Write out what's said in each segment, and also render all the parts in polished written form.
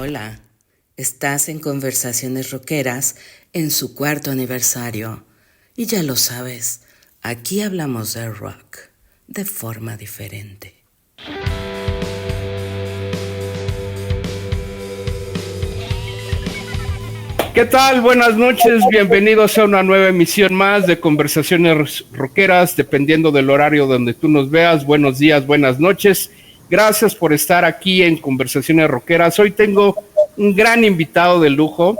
Hola, estás en Conversaciones Rockeras en su 4º aniversario. Y ya lo sabes, aquí hablamos de rock de forma diferente. ¿Qué tal? Buenas noches, bienvenidos a una nueva emisión más de Conversaciones Rockeras, dependiendo del horario donde tú nos veas. Buenos días, buenas noches. Gracias por estar aquí en Conversaciones Rockeras. Hoy tengo un gran invitado de lujo,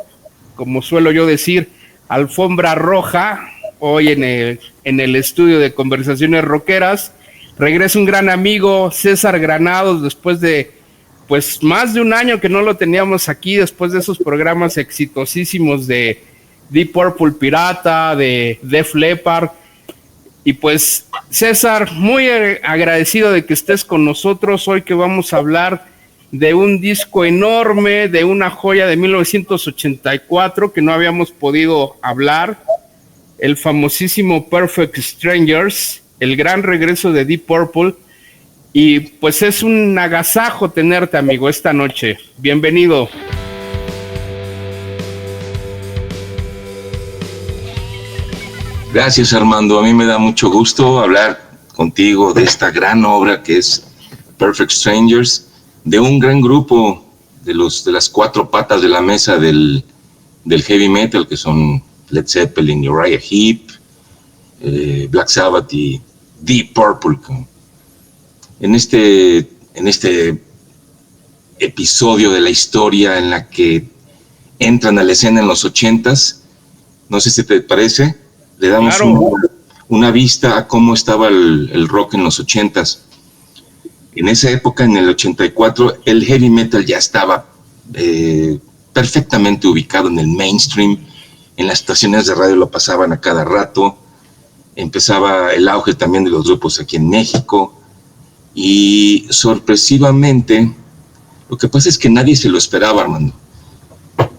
como suelo yo decir, alfombra roja, hoy en el estudio de Conversaciones Rockeras. Regresa un gran amigo, César Granados, después de pues más de un año que no lo teníamos aquí, después de esos programas exitosísimos de Deep Purple Pirata, de Def Leppard. Y pues, César, muy agradecido de que estés con nosotros hoy, que vamos a hablar de un disco enorme, de una joya de 1984 que no habíamos podido hablar, el famosísimo Perfect Strangers, el gran regreso de Deep Purple. Y pues es un agasajo tenerte, amigo, esta noche. Bienvenido. Gracias, Armando. A mí me da mucho gusto hablar contigo de esta gran obra que es Perfect Strangers, de un gran grupo de las 4 patas de la mesa del heavy metal, que son Led Zeppelin, Uriah Heep, Black Sabbath y Deep Purple. En este episodio de la historia en la que entran a la escena en los 80s, no sé si te parece, le damos una vista a cómo estaba el rock en los 80s. En esa época, en el 84, el heavy metal ya estaba perfectamente ubicado en el mainstream. En las estaciones de radio lo pasaban a cada rato. Empezaba el auge también de los grupos aquí en México. Y sorpresivamente, lo que pasa es que nadie se lo esperaba, Armando.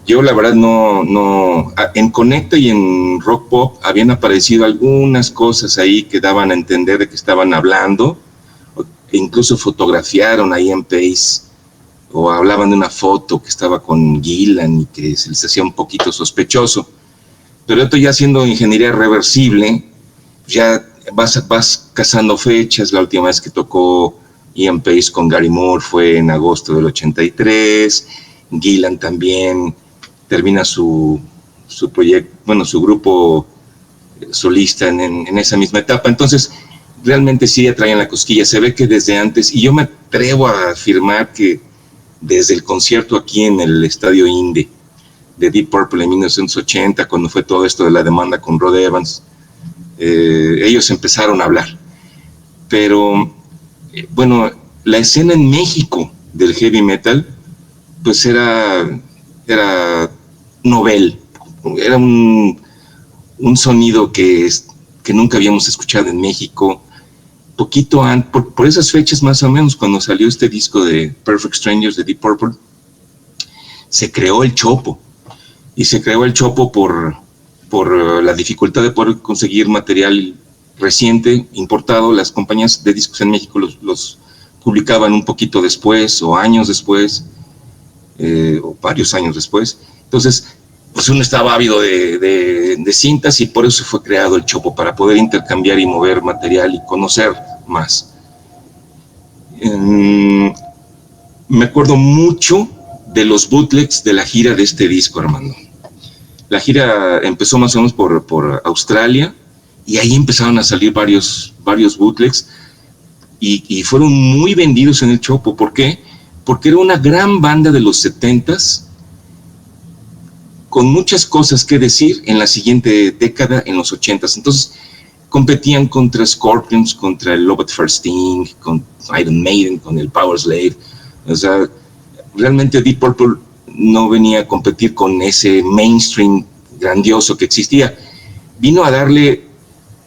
Yo la verdad no, en Conecta y en Rock Pop habían aparecido algunas cosas ahí que daban a entender de que estaban hablando, e incluso fotografiaron ahí en Pace, o hablaban de una foto que estaba con Gillan y que se les hacía un poquito sospechoso. Pero esto ya siendo ingeniería reversible, ya vas cazando fechas. La última vez que tocó Ian Pace con Gary Moore fue en agosto del 83. Gillan también termina su proyecto, bueno, su grupo solista en esa misma etapa. Entonces, realmente sí ya traían la cosquilla. Se ve que desde antes, y yo me atrevo a afirmar que desde el concierto aquí en el Estadio Inde de Deep Purple en 1980, cuando fue todo esto de la demanda con Rod Evans, ellos empezaron a hablar. Pero, bueno, la escena en México del heavy metal, pues era novel, era un sonido que nunca habíamos escuchado en México. Poquito antes, por esas fechas más o menos, cuando salió este disco de Perfect Strangers de Deep Purple, se creó el Chopo. Y se creó el Chopo por la dificultad de poder conseguir material reciente, importado. Las compañías de discos en México los publicaban un poquito después, o años después, o varios años después. Entonces, pues uno estaba ávido de cintas, y por eso fue creado el Chopo, para poder intercambiar y mover material y conocer más. Me acuerdo mucho de los bootlegs de la gira de este disco, Armando. La gira empezó más o menos por Australia, y ahí empezaron a salir varios bootlegs, y fueron muy vendidos en el Chopo. ¿Por qué? Porque era una gran banda de los 70s, con muchas cosas que decir en la siguiente década, en los 80s. Entonces, competían contra Scorpions, contra el Love at First Sting, con Iron Maiden, con el Powerslave. O sea, realmente Deep Purple no venía a competir con ese mainstream grandioso que existía. Vino a darle,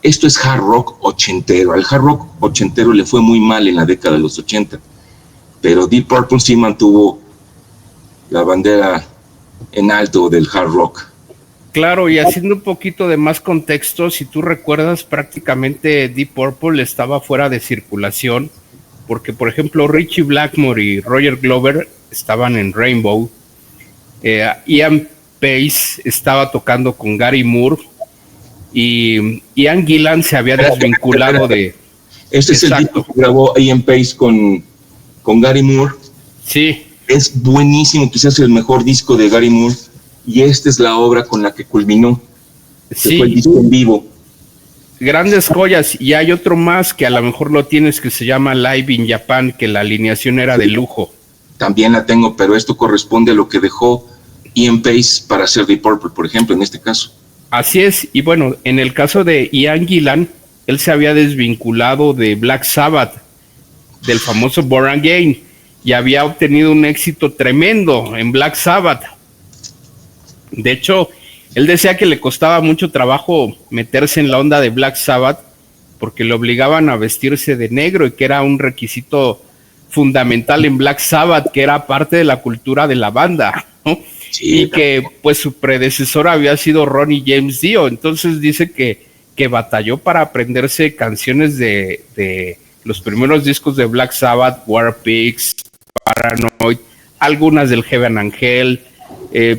esto es hard rock ochentero. Al hard rock ochentero le fue muy mal en la década de los 80, pero Deep Purple sí mantuvo la bandera en alto del hard rock. Claro, y haciendo un poquito de más contexto, si tú recuerdas, prácticamente Deep Purple estaba fuera de circulación, porque por ejemplo Ritchie Blackmore y Roger Glover estaban en Rainbow, Ian Pace estaba tocando con Gary Moore y Ian Gillan se había desvinculado de... Este es el disco que grabó Ian Pace con Gary Moore. Sí. Es buenísimo, quizás el mejor disco de Gary Moore, y esta es la obra con la que culminó. Sí. Fue el disco en vivo. Grandes joyas, y hay otro más que a lo mejor lo tienes, que se llama Live in Japan, que la alineación era de lujo. También la tengo, pero esto corresponde a lo que dejó Ian Pace para hacer Deep Purple, por ejemplo, en este caso. Así es, y bueno, en el caso de Ian Gillan, él se había desvinculado de Black Sabbath, del famoso Born Again, y había obtenido un éxito tremendo en Black Sabbath. De hecho, él decía que le costaba mucho trabajo meterse en la onda de Black Sabbath porque le obligaban a vestirse de negro y que era un requisito fundamental en Black Sabbath, que era parte de la cultura de la banda, ¿no? Sí, y que pues su predecesor había sido Ronnie James Dio. Entonces dice que batalló para aprenderse canciones de los primeros discos de Black Sabbath, War Pigs, Paranoid, algunas del Heaven and Hell.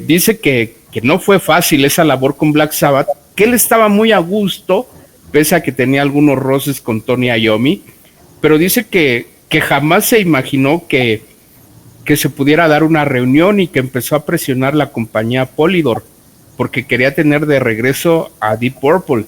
Dice que no fue fácil esa labor con Black Sabbath, que él estaba muy a gusto, pese a que tenía algunos roces con Tony Iommi, pero dice que jamás se imaginó que se pudiera dar una reunión, y que empezó a presionar la compañía Polydor, porque quería tener de regreso a Deep Purple,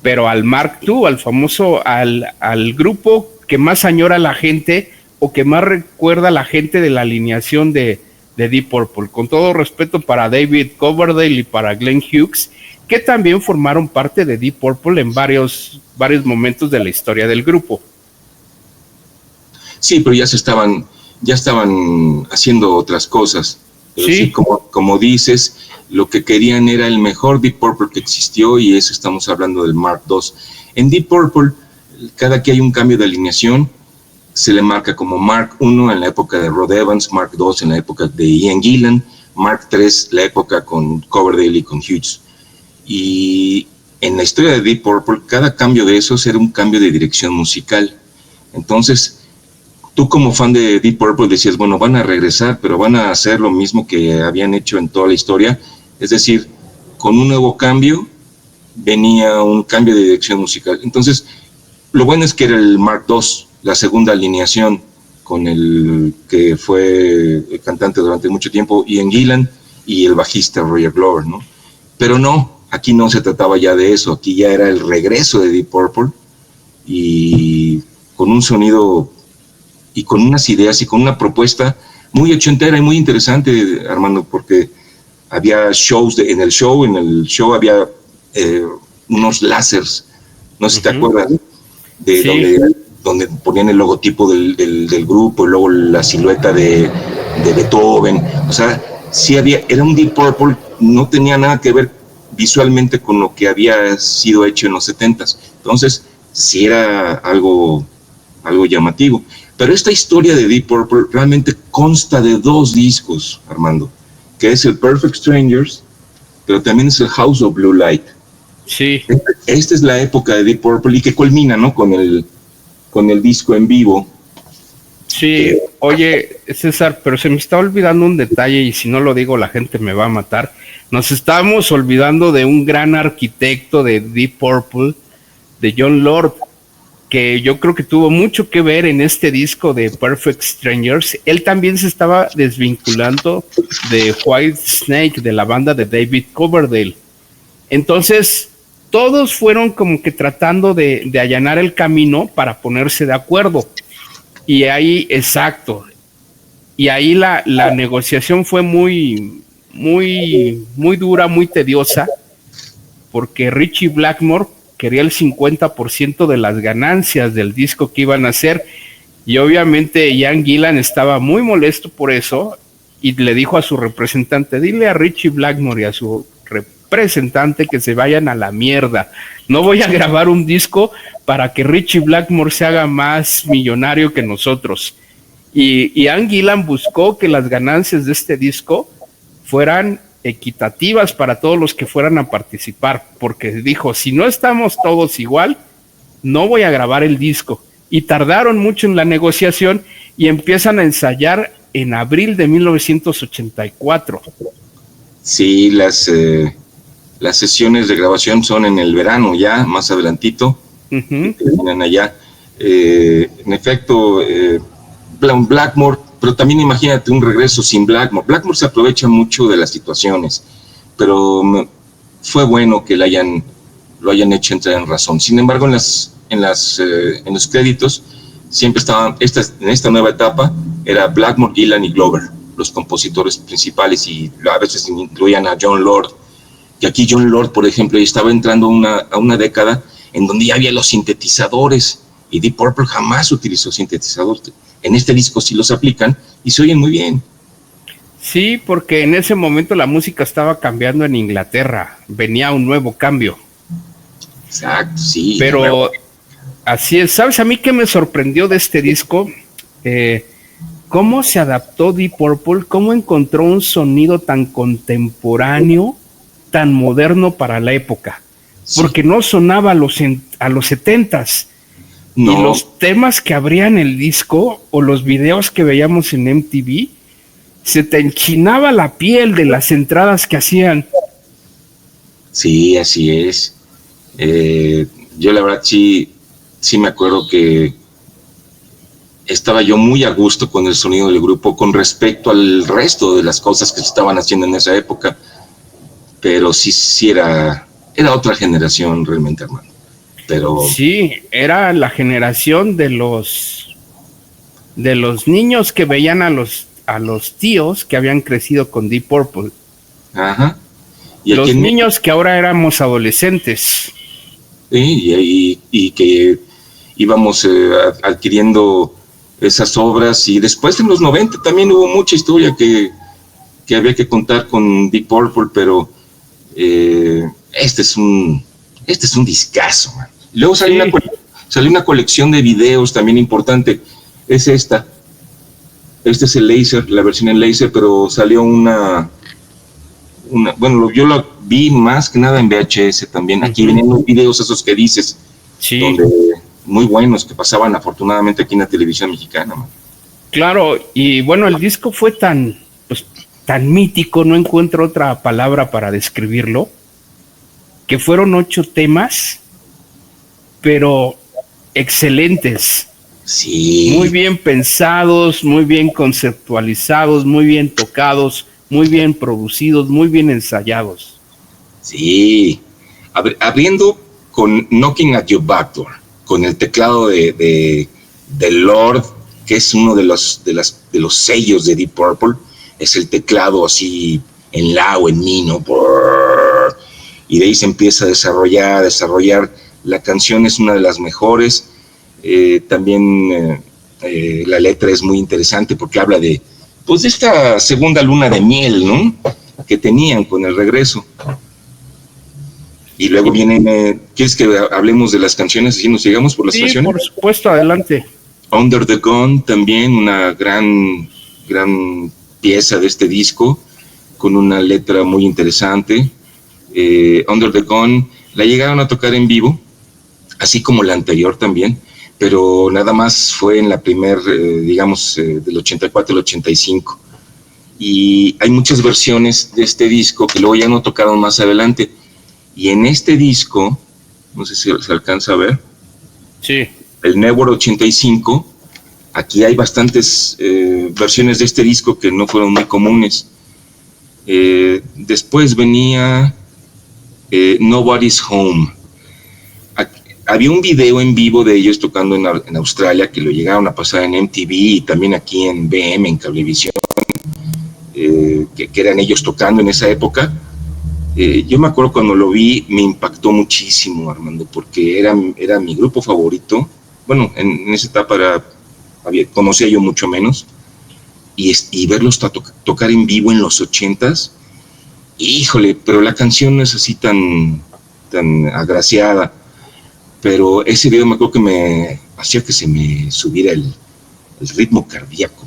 pero al Mark II, al famoso, al grupo que más añora la gente, o que más recuerda a la gente de la alineación de Deep Purple. Con todo respeto para David Coverdale y para Glenn Hughes, que también formaron parte de Deep Purple en varios momentos de la historia del grupo. Sí, pero ya estaban haciendo otras cosas. Pero sí, como dices, lo que querían era el mejor Deep Purple que existió, y eso estamos hablando del Mark II. En Deep Purple, cada que hay un cambio de alineación, se le marca como Mark I en la época de Rod Evans, Mark II en la época de Ian Gillan, Mark III la época con Coverdale y con Hughes. Y en la historia de Deep Purple, cada cambio de esos era un cambio de dirección musical. Entonces, tú como fan de Deep Purple decías, bueno, van a regresar, pero van a hacer lo mismo que habían hecho en toda la historia. Es decir, con un nuevo cambio, venía un cambio de dirección musical. Entonces, lo bueno es que era el Mark II, la segunda alineación, con el que fue el cantante durante mucho tiempo, Ian Gillan, y el bajista Roger Glover, ¿no? Pero no, aquí no se trataba ya de eso, aquí ya era el regreso de Deep Purple, y con un sonido, y con unas ideas, y con una propuesta muy ochentera y muy interesante, Armando, porque había shows, en el show había unos láseres, no sé si te acuerdas, de sí, donde ponían el logotipo del grupo, y luego la silueta de Beethoven. O sea, sí era un Deep Purple, no tenía nada que ver visualmente con lo que había sido hecho en los 70s. Entonces, sí era algo llamativo. Pero esta historia de Deep Purple realmente consta de 2 discos, Armando, que es el Perfect Strangers, pero también es el House of Blue Light. Sí. Esta es la época de Deep Purple, y que culmina, ¿no?, con el disco en vivo. Sí, oye, César, pero se me está olvidando un detalle, y si no lo digo la gente me va a matar. Nos estamos olvidando de un gran arquitecto de Deep Purple, de Jon Lord, que yo creo que tuvo mucho que ver en este disco de Perfect Strangers. Él también se estaba desvinculando de Whitesnake, de la banda de David Coverdale. Entonces, todos fueron como que tratando de allanar el camino para ponerse de acuerdo. Y ahí, exacto, y ahí la negociación fue muy dura, muy tediosa, porque Ritchie Blackmore quería el 50% de las ganancias del disco que iban a hacer, y obviamente Ian Gillan estaba muy molesto por eso, y le dijo a su representante, dile a Ritchie Blackmore y a su representante que se vayan a la mierda, no voy a grabar un disco para que Ritchie Blackmore se haga más millonario que nosotros. Y Ian Gillan buscó que las ganancias de este disco fueran equitativas para todos los que fueran a participar, porque dijo, si no estamos todos igual, no voy a grabar el disco. Y tardaron mucho en la negociación, y empiezan a ensayar en abril de 1984. Sí, las sesiones de grabación son en el verano ya, más adelantito, terminan allá. En efecto, Blackmore, pero también imagínate un regreso sin Blackmore. Blackmore se aprovecha mucho de las situaciones, pero fue bueno que lo hayan hecho entrar en razón. Sin embargo, en los créditos siempre estaban, en esta nueva etapa, era Blackmore, Gillan y Glover, los compositores principales, y a veces incluían a John Lord, que aquí John Lord, por ejemplo, estaba entrando a una década en donde ya había los sintetizadores, y Deep Purple jamás utilizó sintetizadores. En este disco sí los aplican y se oyen muy bien. Sí, porque en ese momento la música estaba cambiando en Inglaterra, venía un nuevo cambio. Exacto, sí. Pero así es. ¿Sabes a mí qué me sorprendió de este disco? Cómo se adaptó Deep Purple, cómo encontró un sonido tan contemporáneo, tan moderno para la época, porque no sonaba a los 70s. No. Y los temas que abrían el disco o los videos que veíamos en MTV, se te enchinaba la piel de las entradas que hacían. Sí, así es. Yo la verdad sí me acuerdo que estaba yo muy a gusto con el sonido del grupo con respecto al resto de las cosas que se estaban haciendo en esa época, pero sí era otra generación realmente, hermano. Pero sí, era la generación de los niños que veían a los tíos que habían crecido con Deep Purple. Ajá. Y los niños que ahora éramos adolescentes. Sí, y que íbamos adquiriendo esas obras, y después en los 90 también hubo mucha historia que había que contar con Deep Purple, pero este es un discazo, man. Luego salió una colección de videos también importante, es esta. Este es el Laser, la versión en Laser, pero salió bueno, yo lo vi más que nada en VHS también. Aquí venían los videos esos que dices, donde muy buenos, que pasaban afortunadamente aquí en la televisión mexicana, man. Claro, y bueno, el disco fue tan mítico, no encuentro otra palabra para describirlo, que fueron 8 temas, pero excelentes. Sí. Muy bien pensados, muy bien conceptualizados, muy bien tocados, muy bien producidos, muy bien ensayados. Sí. Abriendo con Knocking at Your Back Door, con el teclado de Lord, que es uno de los sellos de Deep Purple. Es el teclado así en la o en mi, ¿no? Y de ahí se empieza a desarrollar. La canción es una de las mejores. También la letra es muy interesante porque habla de esta segunda luna de miel, ¿no? Que tenían con el regreso. Y luego vienen, ¿quieres que hablemos de las canciones así nos llegamos por las canciones? Sí, por supuesto, adelante. Under the Gun, también una gran pieza de este disco, con una letra muy interesante. Under the Gun la llegaron a tocar en vivo, así como la anterior también, pero nada más fue en la primer, del 84 al 85. Y hay muchas versiones de este disco que luego ya no tocaron más adelante. Y en este disco, no sé si se alcanza a ver, sí, el Network 85, aquí hay bastantes versiones de este disco que no fueron muy comunes. Después venía Nobody's Home. Había un video en vivo de ellos tocando en Australia que lo llegaron a pasar en MTV y también aquí en BM, en Cablevisión, que eran ellos tocando en esa época. Yo me acuerdo cuando lo vi, me impactó muchísimo, Armando, porque era mi grupo favorito. Bueno, en esa etapa conocía yo mucho menos, y verlos tocar en vivo en los 80s, híjole, pero la canción no es así tan agraciada, pero ese video me acuerdo que me hacía que se me subiera el ritmo cardíaco.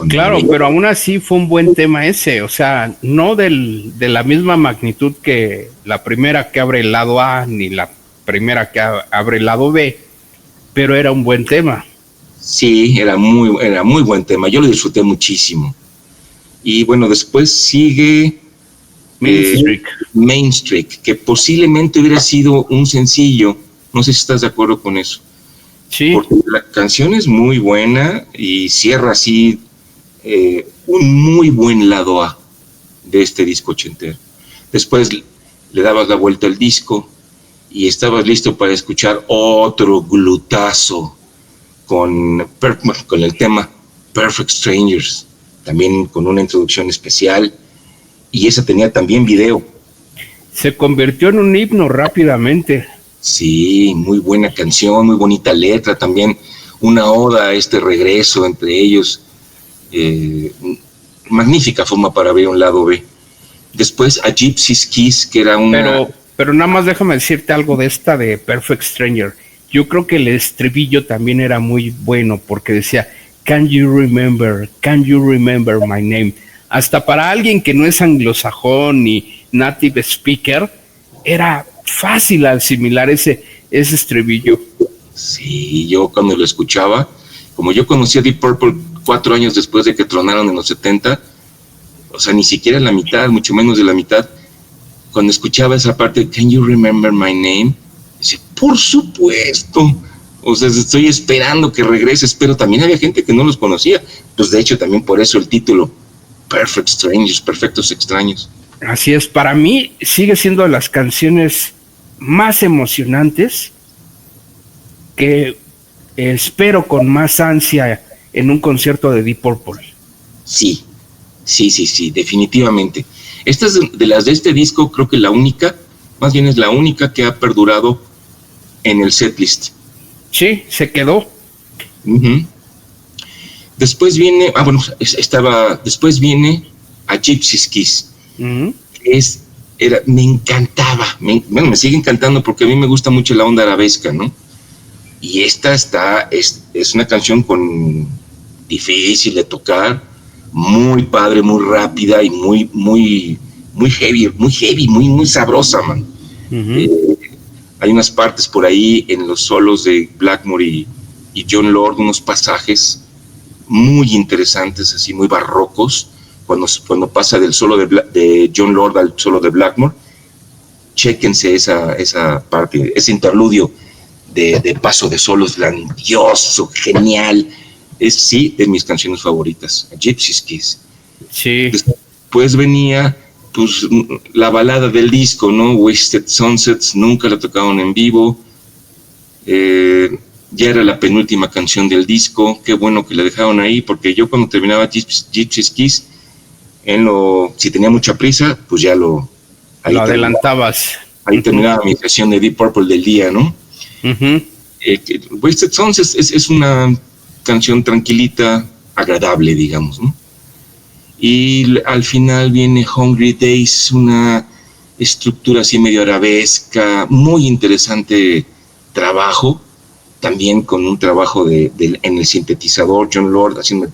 Claro, pero aún así fue un buen tema ese, o sea, no de la misma magnitud que la primera que abre el lado A, ni la primera que abre el lado B, pero era un buen tema. Sí, era muy buen tema, yo lo disfruté muchísimo. Y bueno, después sigue Main Street, que posiblemente hubiera sido un sencillo, no sé si estás de acuerdo con eso. Sí. Porque la canción es muy buena y cierra así un muy buen lado A de este disco ochentero. Después le dabas la vuelta al disco y estabas listo para escuchar otro glutazo con el tema Perfect Strangers, también con una introducción especial, y esa tenía también video. Se convirtió en un himno rápidamente. Sí, muy buena canción, muy bonita letra, también una oda a este regreso entre ellos. Magnífica forma para ver un lado B. Después a Gypsy's Kiss, que era una... Pero nada más déjame decirte algo de esta de Perfect Stranger. Yo creo que el estribillo también era muy bueno porque decía, can you remember my name? Hasta para alguien que no es anglosajón ni native speaker, era fácil asimilar ese estribillo. Sí, yo cuando lo escuchaba, como yo conocí a Deep Purple 4 años después de que tronaron en los 70, o sea, ni siquiera la mitad, mucho menos de la mitad, cuando escuchaba esa parte, can you remember my name? Dice, por supuesto, o sea, estoy esperando que regreses, pero también había gente que no los conocía, pues de hecho también por eso el título, Perfect Strangers, Perfectos Extraños. Así es, para mí sigue siendo de las canciones más emocionantes que espero con más ansia en un concierto de Deep Purple. Sí, definitivamente. Esta es de las de este disco, creo que la única, más bien es la única que ha perdurado en el setlist. Sí, se quedó. Uh-huh. Después viene, después viene a Gypsy's Kiss. Uh-huh. Me encantaba, me sigue encantando porque a mí me gusta mucho la onda arabesca, ¿no? Y esta es una canción difícil de tocar, muy padre, muy rápida y muy heavy, muy sabrosa, man. Uh-huh. Hay unas partes por ahí en los solos de Blackmore y Jon Lord, unos pasajes muy interesantes, así muy barrocos, cuando pasa del solo de Jon Lord al solo de Blackmore. Chéquense esa parte, ese interludio de paso de solos grandioso, genial. Es sí de mis canciones favoritas, Gypsy's Kiss. Sí. Después venía pues la balada del disco, ¿no? Wasted Sunsets, nunca la tocaron en vivo. Ya era la penúltima canción del disco. Qué bueno que la dejaron ahí, porque yo cuando terminaba Gypsy's Kiss, si tenía mucha prisa, pues ya lo adelantabas. Ahí terminaba mi sesión de Deep Purple del día, ¿no? Uh-huh. Wasted Sunsets es una canción tranquilita, agradable, digamos, ¿no? Y al final viene Hungry Days, una estructura así medio arabesca, muy interesante trabajo, también con un trabajo en el sintetizador, Jon Lord haciendo...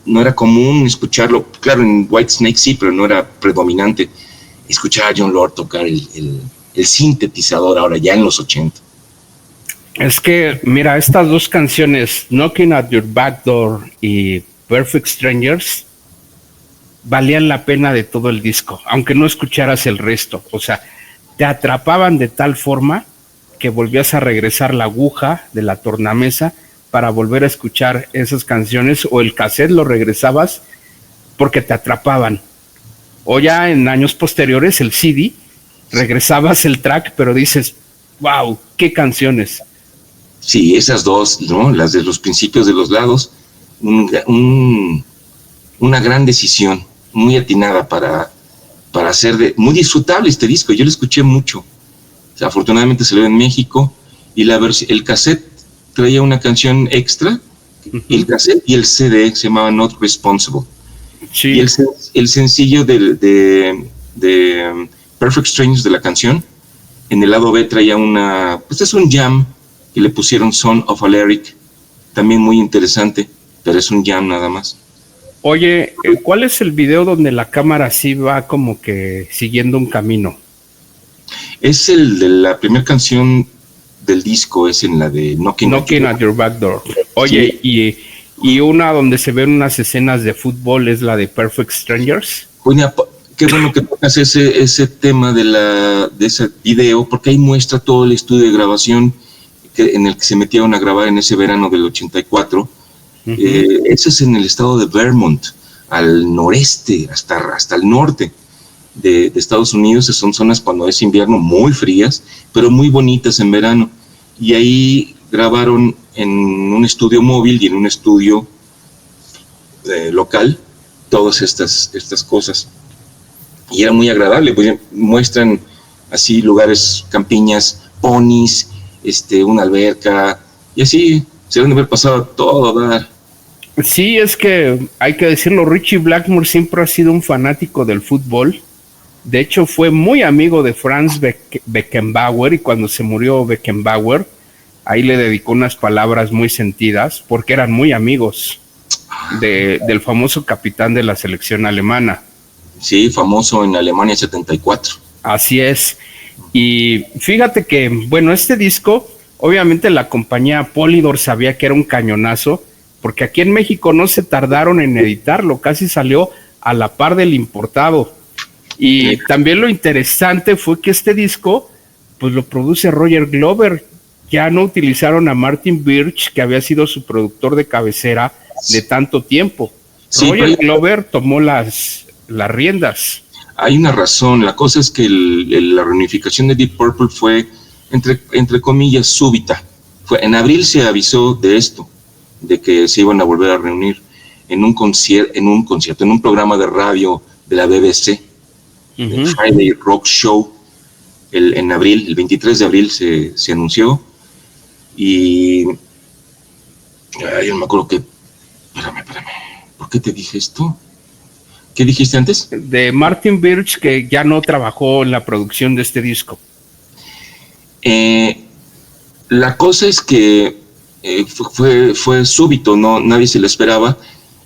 No era común escucharlo, claro, en Whitesnake sí, pero no era predominante escuchar a Jon Lord tocar el sintetizador ahora ya en los 80. Es que, mira, estas dos canciones, Knocking at Your Back Door y Perfect Strangers, valían la pena de todo el disco, aunque no escucharas el resto. O sea, te atrapaban de tal forma que volvías a regresar la aguja de la tornamesa para volver a escuchar esas canciones, o el cassette lo regresabas porque te atrapaban. O ya en años posteriores, el CD, regresabas el track, pero dices, wow, qué canciones. Sí, esas dos, ¿no? Las de los principios de los lados, una gran decisión, muy atinada para hacer muy disfrutable este disco. Yo lo escuché mucho. O sea, afortunadamente salió en México y el cassette traía una canción extra, uh-huh. El cassette y el CD se llamaba Not Responsible. Sí. Y el sencillo de Perfect Strangers de la canción, en el lado B traía es un jam que le pusieron Son of Alaric, también muy interesante, pero es un jam nada más. Oye, ¿cuál es el video donde la cámara sí va como que siguiendo un camino? Es el de la primera canción del disco es en la de Knocking at Your Back Door. Oye, sí. y una donde se ven unas escenas de fútbol es la de Perfect Strangers. Oye, qué bueno que tocas ese tema de ese video, porque ahí muestra todo el estudio de grabación en el que se metieron a grabar en ese verano del 84. Uh-huh. Ese es en el estado de Vermont, al noreste, hasta el norte de Estados Unidos. Son zonas cuando es invierno muy frías, pero muy bonitas en verano. Y ahí grabaron en un estudio móvil y en un estudio local todas estas cosas. Y era muy agradable, pues muestran así lugares, campiñas, ponis, una alberca, y así se deben haber pasado todo a dar. Sí, es que hay que decirlo, Ritchie Blackmore siempre ha sido un fanático del fútbol. De hecho, fue muy amigo de Franz Beckenbauer, y cuando se murió Beckenbauer, ahí le dedicó unas palabras muy sentidas, porque eran muy amigos del famoso capitán de la selección alemana. Sí, famoso en Alemania 74. Así es. Y fíjate que, bueno, este disco, obviamente la compañía Polydor sabía que era un cañonazo, porque aquí en México no se tardaron en editarlo, casi salió a la par del importado. Y también lo interesante fue que este disco, pues lo produce Roger Glover. Ya no utilizaron a Martin Birch, que había sido su productor de cabecera de tanto tiempo. Sí, Roger Glover tomó las riendas. Hay una razón, la cosa es que la reunificación de Deep Purple fue, entre comillas, súbita. En abril se avisó de esto, de que se iban a volver a reunir en un concierto, en un programa de radio de la BBC, uh-huh. El Friday Rock Show, en abril, el 23 de abril se anunció, y yo no me acuerdo espérame, ¿por qué te dije esto? ¿Qué dijiste antes? De Martin Birch, que ya no trabajó en la producción de este disco. La cosa es que fue súbito, nadie se lo esperaba,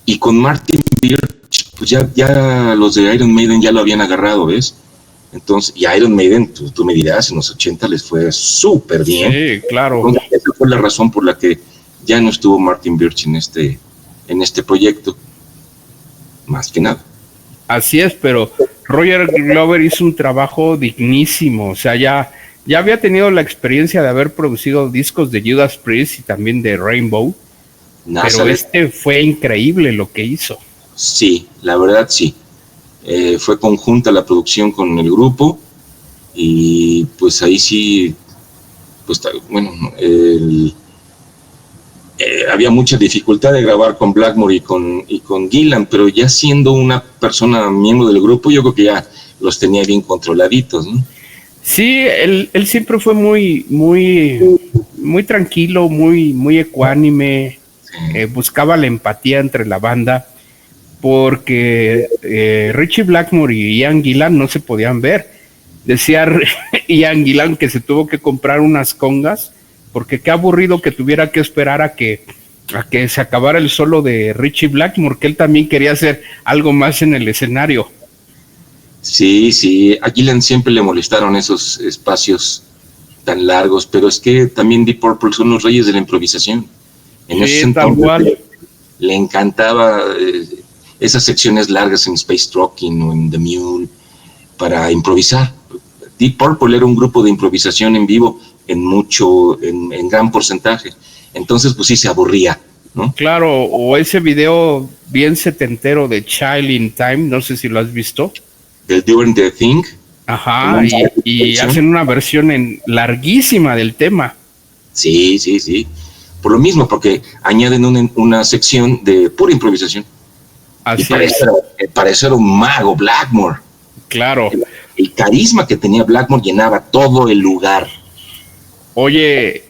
y con Martin Birch, pues ya los de Iron Maiden ya lo habían agarrado, ¿ves? Entonces, y Iron Maiden, tú me dirás, en los 80 les fue súper bien. Sí, claro. Entonces, esa fue la razón por la que ya no estuvo Martin Birch en este proyecto, más que nada. Así es, pero Roger Glover hizo un trabajo dignísimo, o sea, ya había tenido la experiencia de haber producido discos de Judas Priest y también de Rainbow, pero fue increíble lo que hizo. Sí, la verdad sí. Fue conjunta la producción con el grupo, y pues ahí sí, pues bueno, había mucha dificultad de grabar con Blackmore y con Gillan, pero ya siendo una persona miembro del grupo, yo creo que ya los tenía bien controladitos, ¿no? Sí, él siempre fue muy, muy, muy tranquilo, muy ecuánime, sí. Buscaba la empatía entre la banda, porque Ritchie Blackmore y Ian Gillan no se podían ver. Decía Ian Gillan que se tuvo que comprar unas congas, porque qué aburrido que tuviera que esperar a que se acabara el solo de Ritchie Blackmore, que él también quería hacer algo más en el escenario. Sí, a Gillan siempre le molestaron esos espacios tan largos, pero es que también Deep Purple son los reyes de la improvisación. En ese sentido, le encantaba esas secciones largas en Space Trucking o en The Mule para improvisar. Deep Purple era un grupo de improvisación en vivo en gran porcentaje. Entonces, pues sí se aburría, ¿no? Claro, o ese video bien setentero de Child in Time, no sé si lo has visto. Del Doing the Thing. Ajá, y hacen una versión larguísima del tema. Sí. Por lo mismo, porque añaden una sección de pura improvisación. Así y para eso era un mago, Blackmore. Claro. El carisma que tenía Blackmore llenaba todo el lugar. Oye,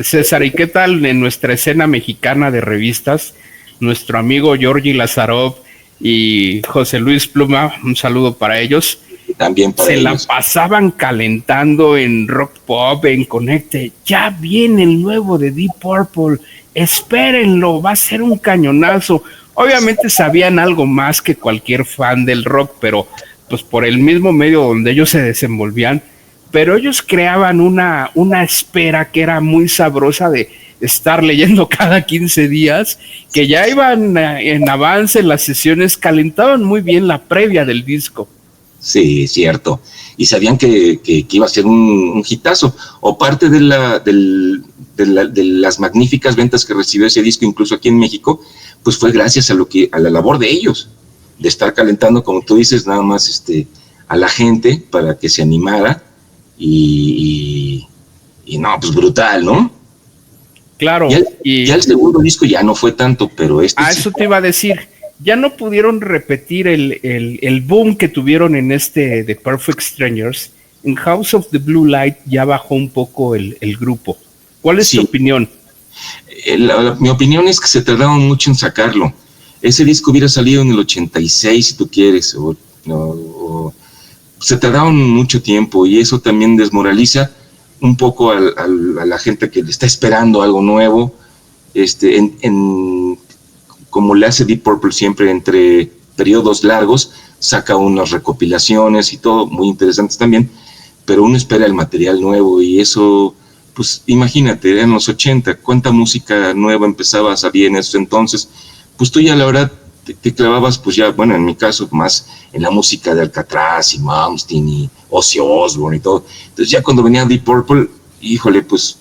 César, ¿y qué tal en nuestra escena mexicana de revistas? Nuestro amigo Georgie Lazarov y José Luis Pluma, un saludo para ellos. También para ellos. Se la pasaban calentando en Rock Pop, en Conecte. Ya viene el nuevo de Deep Purple, espérenlo, va a ser un cañonazo. Obviamente sabían algo más que cualquier fan del rock, pero pues por el mismo medio donde ellos se desenvolvían, pero ellos creaban una espera que era muy sabrosa de estar leyendo cada 15 días, que ya iban en avance en las sesiones, calentaban muy bien la previa del disco. Sí, cierto. Y sabían que iba a ser un hitazo. O parte de las magníficas ventas que recibió ese disco, incluso aquí en México, pues fue gracias a la labor de ellos, de estar calentando, como tú dices, nada más a la gente para que se animara. Y no, pues brutal, ¿no? Claro. Ya el segundo disco ya no fue tanto, pero eso te iba a decir. Ya no pudieron repetir el boom que tuvieron en The Perfect Strangers. En House of the Blue Light ya bajó un poco el grupo. ¿Cuál es tu opinión? Mi opinión es que se tardaron mucho en sacarlo. Ese disco hubiera salido en el 86, si tú quieres, se tardaron mucho tiempo, y eso también desmoraliza un poco a la gente que le está esperando algo nuevo, como le hace Deep Purple siempre, entre periodos largos, saca unas recopilaciones y todo, muy interesantes también, pero uno espera el material nuevo, y eso, pues imagínate, en los 80, cuánta música nueva empezaba a salir en esos entonces, pues tú ya la verdad te clavabas, pues ya, bueno, en mi caso, más en la música de Alcatraz y Malmsteen y Ozzy Osbourne y todo. Entonces ya cuando venía Deep Purple, híjole, pues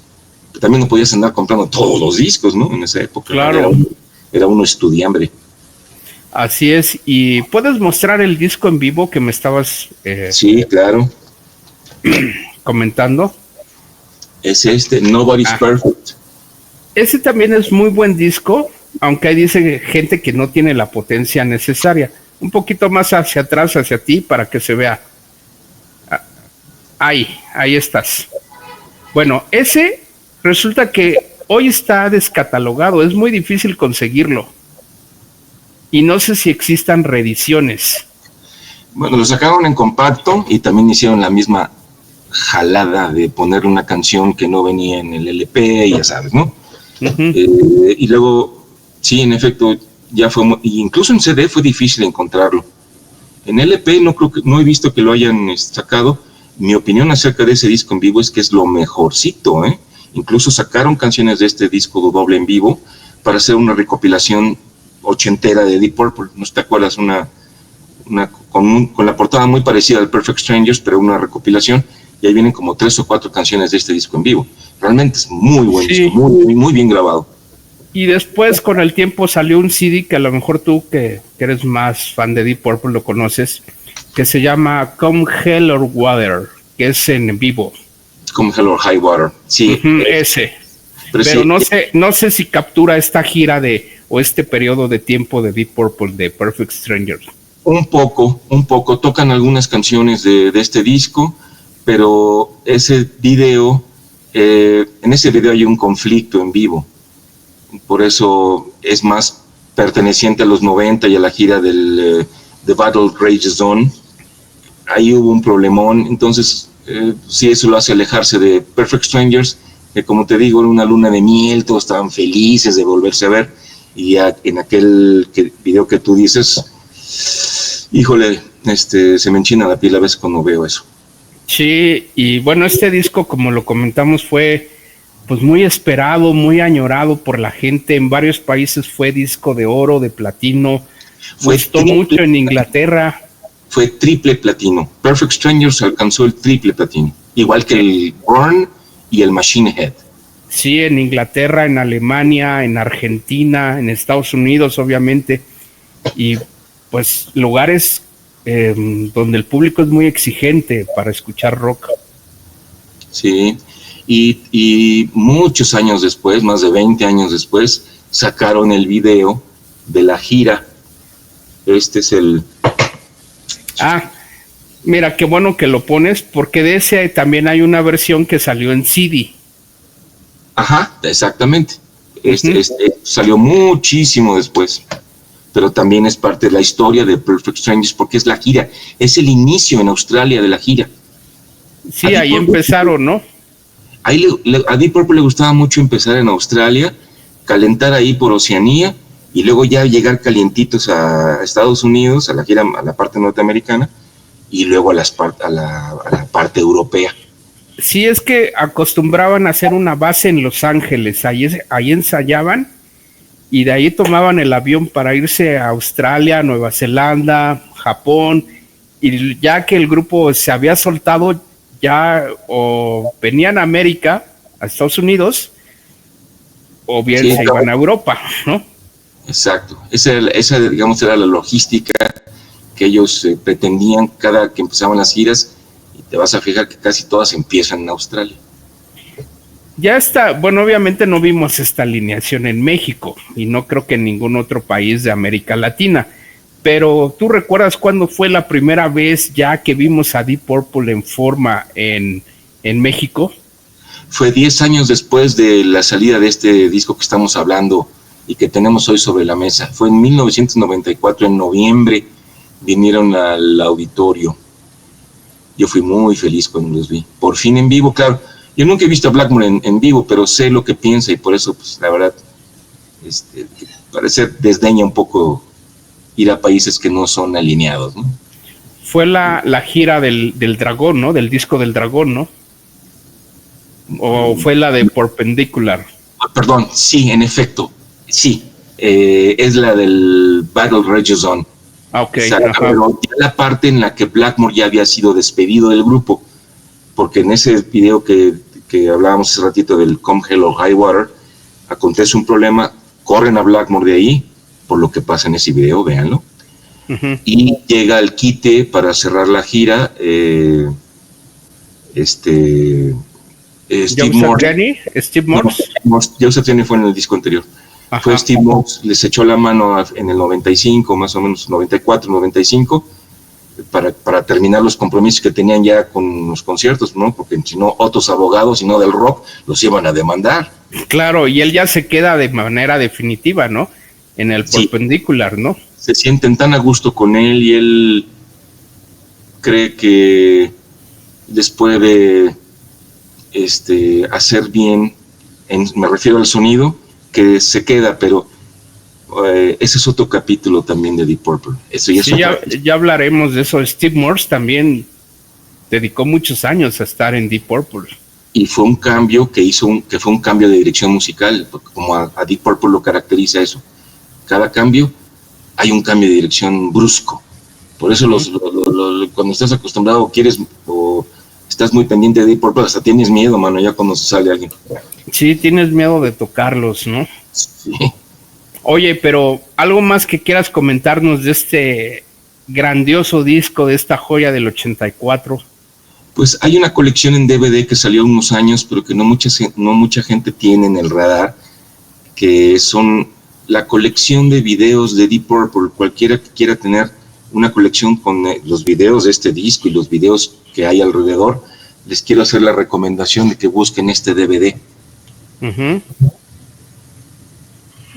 también no podías andar comprando todos los discos, ¿no? En esa época. Claro. Era uno estudiambre. Así es. ¿Y puedes mostrar el disco en vivo que me estabas sí, claro, comentando? Es Nobody's Perfect. Ese también es muy buen disco, aunque ahí dice gente que no tiene la potencia necesaria. Un poquito más hacia atrás, hacia ti, para que se vea. Ahí estás. Bueno, ese resulta que hoy está descatalogado, es muy difícil conseguirlo. Y no sé si existan reediciones. Bueno, lo sacaron en compacto y también hicieron la misma jalada de poner una canción que no venía en el LP, ya sabes, ¿no? Uh-huh. Y luego, sí, en efecto, ya fue, incluso en CD fue difícil encontrarlo. En LP no he visto que lo hayan sacado. Mi opinión acerca de ese disco en vivo es que es lo mejorcito, ¿eh? Incluso sacaron canciones de este disco doble en vivo para hacer una recopilación ochentera de Deep Purple. ¿No te acuerdas? Con la portada muy parecida al Perfect Strangers, pero una recopilación, y ahí vienen como 3 o 4 canciones de este disco en vivo. Realmente es muy buen disco, muy, muy bien grabado. Y después, con el tiempo, salió un CD que a lo mejor tú, que eres más fan de Deep Purple, lo conoces, que se llama Come Hell or Water, que es en vivo. Come Hell or High Water, sí. Uh-huh, ese. Pero sí, no sé si captura esta gira o este periodo de tiempo de Deep Purple, de Perfect Strangers. Un poco. Tocan algunas canciones de este disco, pero ese video, en ese video hay un conflicto en vivo. Por eso es más perteneciente a los 90 y a la gira del The Battle Rages On. Ahí hubo un problemón, entonces sí, eso lo hace alejarse de Perfect Strangers, que como te digo, era una luna de miel, todos estaban felices de volverse a ver, y ya en aquel video que tú dices, híjole, se me enchina la piel a veces cuando veo eso. Sí, y bueno, este disco, como lo comentamos, fue pues muy esperado, muy añorado por la gente. En varios países fue disco de oro, de platino, gustó mucho en Inglaterra. Fue triple platino. Perfect Strangers alcanzó el triple platino, igual que el Burn y el Machine Head. Sí, en Inglaterra, en Alemania, en Argentina, en Estados Unidos, obviamente, y pues lugares donde el público es muy exigente para escuchar rock. Sí, y muchos años después, más de 20 años después, sacaron el video de la gira. Este es el... mira, qué bueno que lo pones, porque de ese también hay una versión que salió en CD. Ajá, exactamente. Este salió muchísimo después, pero también es parte de la historia de Perfect Strangers, porque es la gira, es el inicio en Australia de la gira. Sí, ahí empezaron, ¿no? Ahí a Deep Purple le gustaba mucho empezar en Australia, calentar ahí por Oceanía, y luego ya llegar calientitos a Estados Unidos, a la gira, a la parte norteamericana, y luego a la parte europea. Sí, es que acostumbraban a hacer una base en Los Ángeles, ahí ensayaban y de ahí tomaban el avión para irse a Australia, Nueva Zelanda, Japón, y ya que el grupo se había soltado, ya o venían a América, a Estados Unidos, o bien Sí, se iban a Europa, ¿no? exacto. Esa, digamos, era la logística que ellos pretendían cada que empezaban las giras, y te vas a fijar que casi todas empiezan en Australia. Ya está, bueno, obviamente no vimos esta alineación en México y no creo que en ningún otro país de América Latina, pero ¿tú recuerdas cuándo fue la primera vez ya que vimos a Deep Purple en forma en México? Fue 10 años después de la salida de este disco que estamos hablando y que tenemos hoy sobre la mesa. Fue en 1994, en noviembre, vinieron al auditorio. Yo fui muy feliz cuando los vi. Por fin en vivo, claro. Yo nunca he visto a Blackmore en vivo, pero sé lo que piensa y por eso, pues, la verdad, parece desdeña un poco ir a países que no son alineados, ¿no? Fue la gira del Dragón, ¿no? Del disco del Dragón, ¿no? ¿O fue la de Perpendicular? Perdón, sí, en efecto, sí. Es la del Battle Rages On. Ah, ok. O sea, pero la parte en la que Blackmore ya había sido despedido del grupo, porque en ese video que hablábamos hace ratito del Come Hell or High Water, acontece un problema, corren a Blackmore de ahí, por lo que pasa en ese video, véanlo, y llega el quite para cerrar la gira, Steve Morse. Steve Morse. No, Joseph Jenney fue en el disco anterior. Ajá. Fue Steve Morse, les echó la mano en el 95, más o menos 94, 95, para terminar los compromisos que tenían ya con los conciertos, ¿no? Porque si no, otros abogados, si no del rock, los iban a demandar. Claro, y él ya se queda de manera definitiva, ¿no? En el Perpendicular, ¿no? Se sienten tan a gusto con él y él cree que les puede hacer bien, me refiero al sonido, que se queda, pero ese es otro capítulo también de Deep Purple. Eso ya, sí, ya hablaremos de eso. Steve Morse también dedicó muchos años a estar en Deep Purple. Y fue un cambio que fue un cambio de dirección musical, porque como a Deep Purple lo caracteriza eso. Cada cambio, hay un cambio de dirección brusco. Por eso cuando estás acostumbrado o estás muy pendiente de Deep Purple, hasta tienes miedo, mano, ya cuando se sale alguien. Sí, tienes miedo de tocarlos, ¿no? Sí. Oye, pero algo más que quieras comentarnos de este grandioso disco, de esta joya del 84. Pues hay una colección en DVD que salió unos años, pero que no mucha gente tiene en el radar, que son la colección de videos de Deep Purple. Cualquiera que quiera tener una colección con los videos de este disco y los videos que hay alrededor, les quiero hacer la recomendación de que busquen este DVD.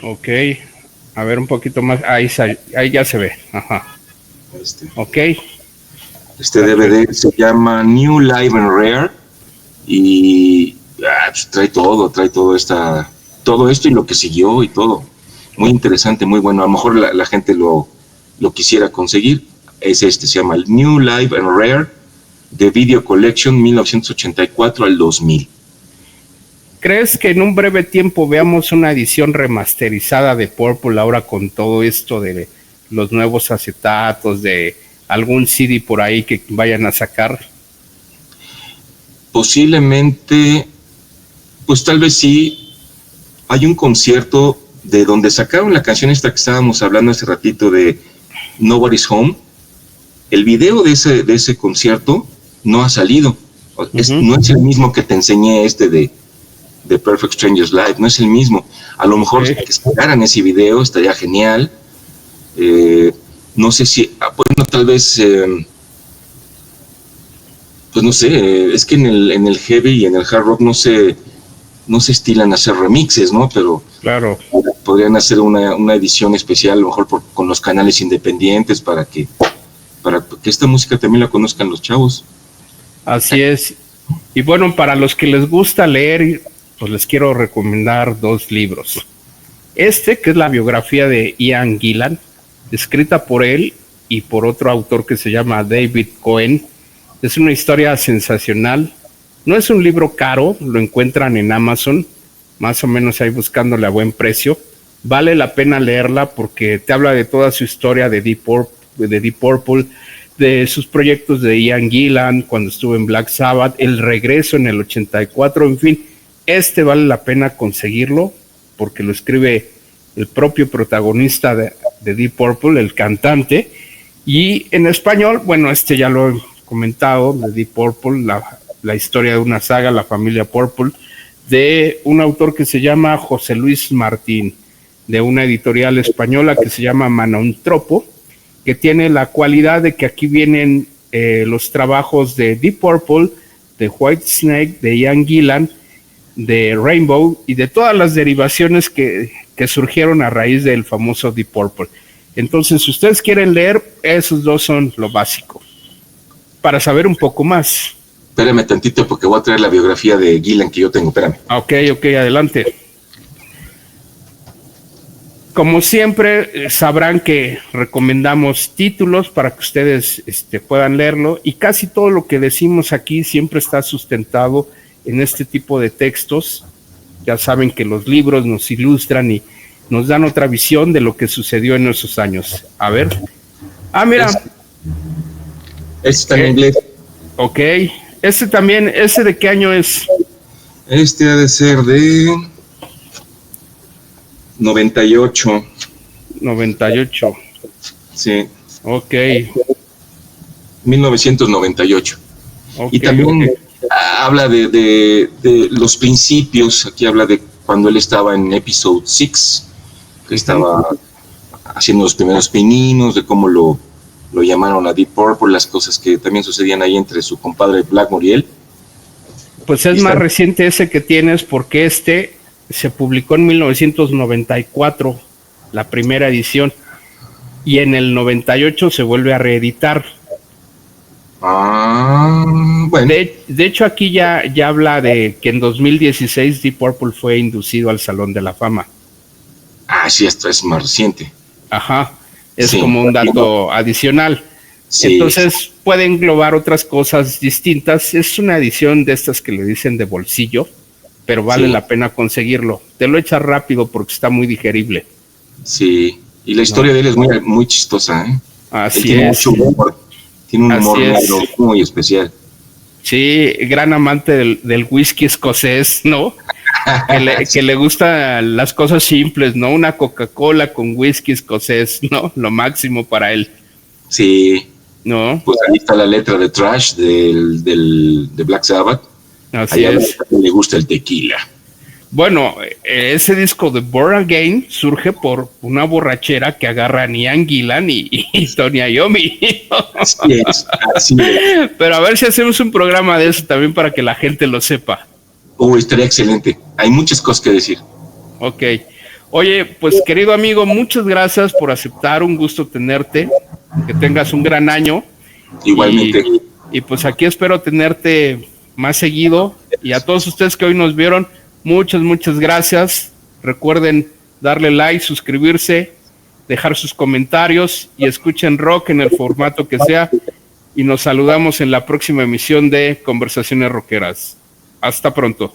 Ok, a ver un poquito más, ahí ya se ve. Ajá. Ok. Este DVD se llama New Live and Rare y pues trae todo esto y lo que siguió y todo. Muy interesante, muy bueno. A lo mejor la gente lo quisiera conseguir. Es se llama el New Live and Rare The Video Collection 1984 al 2000. ¿Crees que en un breve tiempo veamos una edición remasterizada de Purple ahora con todo esto de los nuevos acetatos, de algún CD por ahí que vayan a sacar? Posiblemente, pues tal vez sí. Hay un concierto de donde sacaron la canción esta que estábamos hablando hace ratito de Nobody's Home. El video de ese concierto no ha salido. No es el mismo que te enseñé de Perfect Strangers Live, no es el mismo. A lo mejor que sacaran ese video estaría genial. No sé si, bueno, tal vez, pues no sé, es que en el heavy y en el hard rock no se estilan a hacer remixes, ¿no? Pero claro, podrían hacer una edición especial, a lo mejor con los canales independientes para que esta música también la conozcan los chavos. Así es. Y bueno, para los que les gusta leer, pues les quiero recomendar 2 libros. Que es la biografía de Ian Gillan, escrita por él y por otro autor que se llama David Cohen. Es una historia sensacional No es un libro caro, lo encuentran en Amazon, más o menos ahí buscándole a buen precio. Vale la pena leerla porque te habla de toda su historia de Deep Purple, de sus proyectos de Ian Gillan cuando estuvo en Black Sabbath, el regreso en el 84, en fin, vale la pena conseguirlo porque lo escribe el propio protagonista de Deep Purple, el cantante, y en español, bueno, ya lo he comentado, de Deep Purple, la historia de una saga, la familia Purple, de un autor que se llama José Luis Martín, de una editorial española que se llama Manontropo, que tiene la cualidad de que aquí vienen los trabajos de Deep Purple, de Whitesnake, de Ian Gillan, de Rainbow y de todas las derivaciones que surgieron a raíz del famoso Deep Purple. Entonces, si ustedes quieren leer, esos dos son lo básico. Para saber un poco más. Espérame tantito porque voy a traer la biografía de Gillan que yo tengo, espérame. Ok, adelante. Como siempre, sabrán que recomendamos títulos para que ustedes puedan leerlo, y casi todo lo que decimos aquí siempre está sustentado en este tipo de textos. Ya saben que los libros nos ilustran y nos dan otra visión de lo que sucedió en esos años. A ver. Mira. Está en inglés. Ok. También, ¿de qué año es? Ha de ser de 98. 98. Sí. Ok. 1998. Okay, y también habla de los principios. Aquí habla de cuando él estaba en Episode 6, que estaba haciendo los primeros pininos, de cómo lo llamaron a Deep Purple, las cosas que también sucedían ahí entre su compadre Blackmore y él. Pues es más reciente ese que tienes, porque se publicó en 1994, la primera edición, y en el 98 se vuelve a reeditar. Bueno. De hecho, aquí ya habla de que en 2016 Deep Purple fue inducido al Salón de la Fama. Sí, esto es más reciente. Ajá, es como un dato adicional. Sí. Entonces puede englobar otras cosas distintas. Es una edición de estas que le dicen de bolsillo, pero vale la pena conseguirlo. Te lo echas rápido porque está muy digerible. Sí, y la historia de él es muy, muy chistosa, ¿eh? Así es. Tiene un humor muy especial. Sí, gran amante del whisky escocés, ¿no? que le gustan las cosas simples, ¿no? Una Coca-Cola con whisky escocés, ¿no? Lo máximo para él. Sí. ¿No? Pues ahí está la letra de Trash de Black Sabbath. Así es. Le gusta el tequila. Bueno, ese disco de Born Again surge por una borrachera que agarran Ian Gillan y Tony Iommi. Así es. Pero a ver si hacemos un programa de eso también para que la gente lo sepa. Estaría excelente. Hay muchas cosas que decir. Ok. Oye, pues querido amigo, muchas gracias por aceptar. Un gusto tenerte. Que tengas un gran año. Igualmente. Y pues aquí espero tenerte más seguido. Y a todos ustedes que hoy nos vieron, muchas gracias. Recuerden darle like, suscribirse, dejar sus comentarios y escuchen rock en el formato que sea. Y nos saludamos en la próxima emisión de Conversaciones Rockeras. Hasta pronto.